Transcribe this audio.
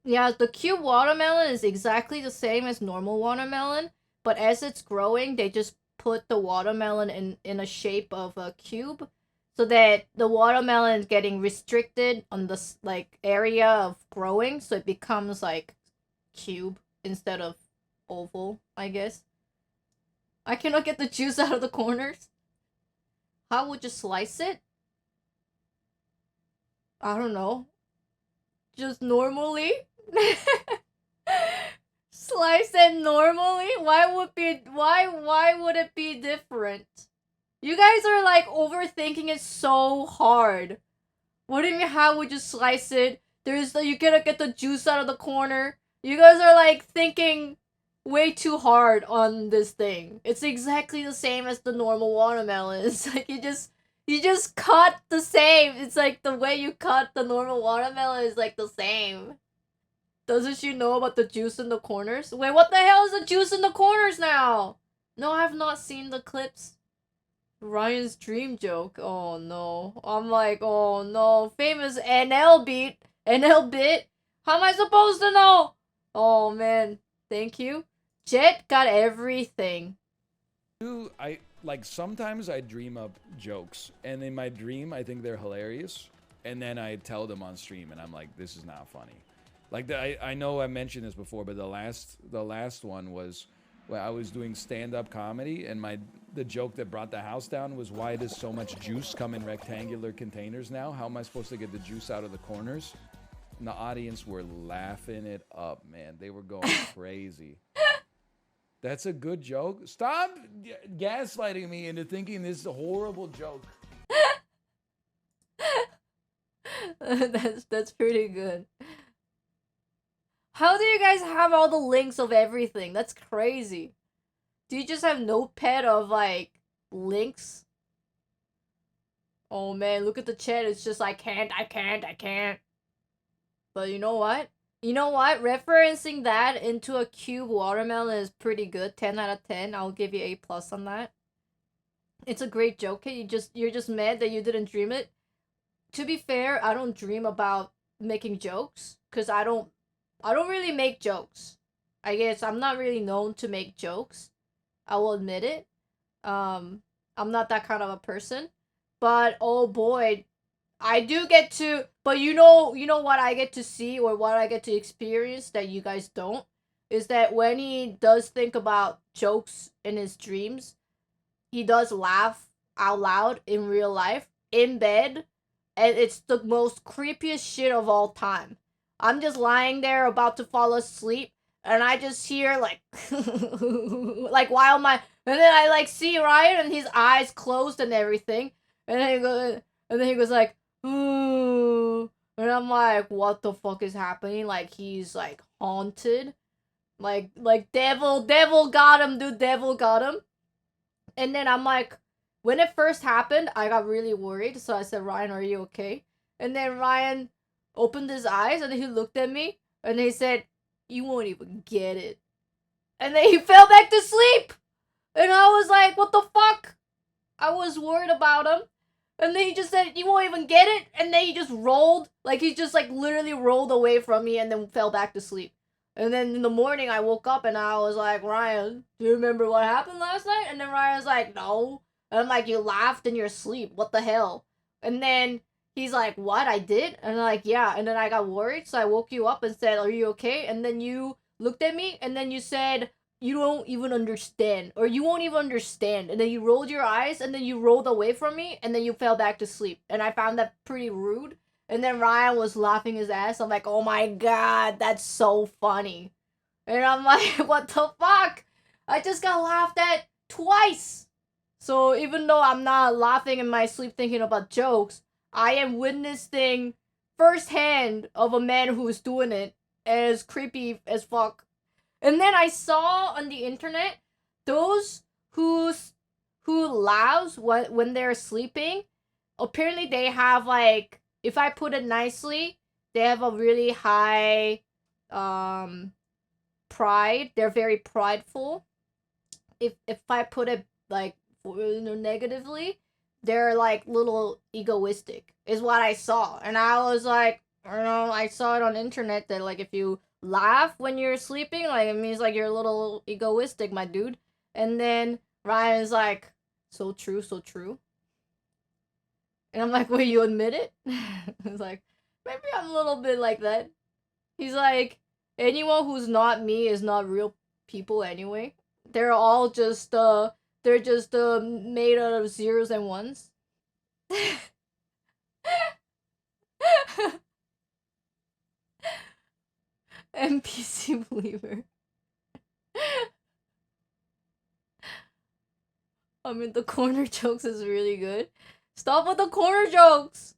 Yeah, the cube watermelon is exactly the same as normal watermelon, but as it's growing, they just put the watermelon in a shape of a cube, so that the watermelon is getting restricted on the like area of growing, so it becomes like cube instead of oval, I guess. I cannot get the juice out of the corners. How would you slice it? I don't know. Just normally? Slice it normally? Why would it be different? You guys are like overthinking it so hard. What do you mean how would you slice it? You gotta get the juice out of the corner. You guys are like thinking way too hard on this thing. It's exactly the same as the normal watermelon. It's like you just cut the same. It's like the way you cut the normal watermelon is like the same. Doesn't she know about the juice in the corners? Wait, what the hell is the juice in the corners now? No, I have not seen the clips. Ryan's dream joke. Oh no. I'm like, oh no. Famous NL beat. NL bit. How am I supposed to know? Oh man. Thank you. Jet got everything. I like sometimes I dream up jokes, and in my dream I think they're hilarious, and then I tell them on stream, and I'm like, this is not funny. Like I know I mentioned this before, but the last one was where I was doing stand up comedy, and the joke that brought the house down was, why does so much juice come in rectangular containers now? How am I supposed to get the juice out of the corners? And the audience were laughing it up, man. They were going crazy. That's a good joke. Stop gaslighting me into thinking this is a horrible joke. That's pretty good. How do you guys have all the links of everything? That's crazy. Do you just have notepad of like links? Oh man, look at the chat. It's just I can't. But you know what? You know what? Referencing that into a cube watermelon is pretty good. 10 out of 10. I'll give you A plus on that. It's a great joke. You're just mad that you didn't dream it. To be fair, I don't dream about making jokes cuz I don't really make jokes. I guess I'm not really known to make jokes. I will admit it. Um I'm not that kind of a person. But oh boy, I do get to, but you know what I get to see or what I get to experience that you guys don't is that when he does think about jokes in his dreams, he does laugh out loud in real life in bed, and it's the most creepiest shit of all time. I'm just lying there about to fall asleep, and I just hear like, like while my, and then I like see Ryan and his eyes closed and everything, and then he goes like, ooh, and I'm like, what the fuck is happening? Like he's like haunted, like devil got him, dude, devil got him. And then I'm like, when it first happened, I got really worried. So I said, Ryan, are you okay? And then Ryan opened his eyes and he looked at me and he said, you won't even get it. And then he fell back to sleep. And I was like, what the fuck? I was worried about him. And then he just said, you won't even get it. And then he just rolled. Like he just like literally rolled away from me and then fell back to sleep. And then in the morning, I woke up and I was like, Ryan, do you remember what happened last night? And then Ryan's like, no. And I'm like, you laughed in your sleep. What the hell? And then he's like, what? I did? And I'm like, yeah. And then I got worried. So I woke you up and said, are you okay? And then you looked at me and then you said, you don't even understand. Or you won't even understand. And then you rolled your eyes and then you rolled away from me and then you fell back to sleep. And I found that pretty rude. And then Ryan was laughing his ass. I'm like, oh my god, that's so funny. And I'm like, what the fuck? I just got laughed at twice. So even though I'm not laughing in my sleep thinking about jokes, I am witnessing firsthand of a man who is doing it as creepy as fuck. And then I saw on the internet those who laughs when they're sleeping. Apparently they have like, if I put it nicely, they have a really high um pride. They're very prideful. If I put it like negatively, they're like little egoistic is what I saw. And I was like, I don't know, I saw it on internet that like if you laugh when you're sleeping, like it means like you're a little egoistic, my dude. And then Ryan's like, so true, so true. And I'm like, wait, you admit it? It's like, maybe I'm a little bit like that. He's like, anyone who's not me is not real people anyway. They're all just they're just made out of zeros and ones. NPC believer. I mean, the corner jokes is really good. Stop with the corner jokes.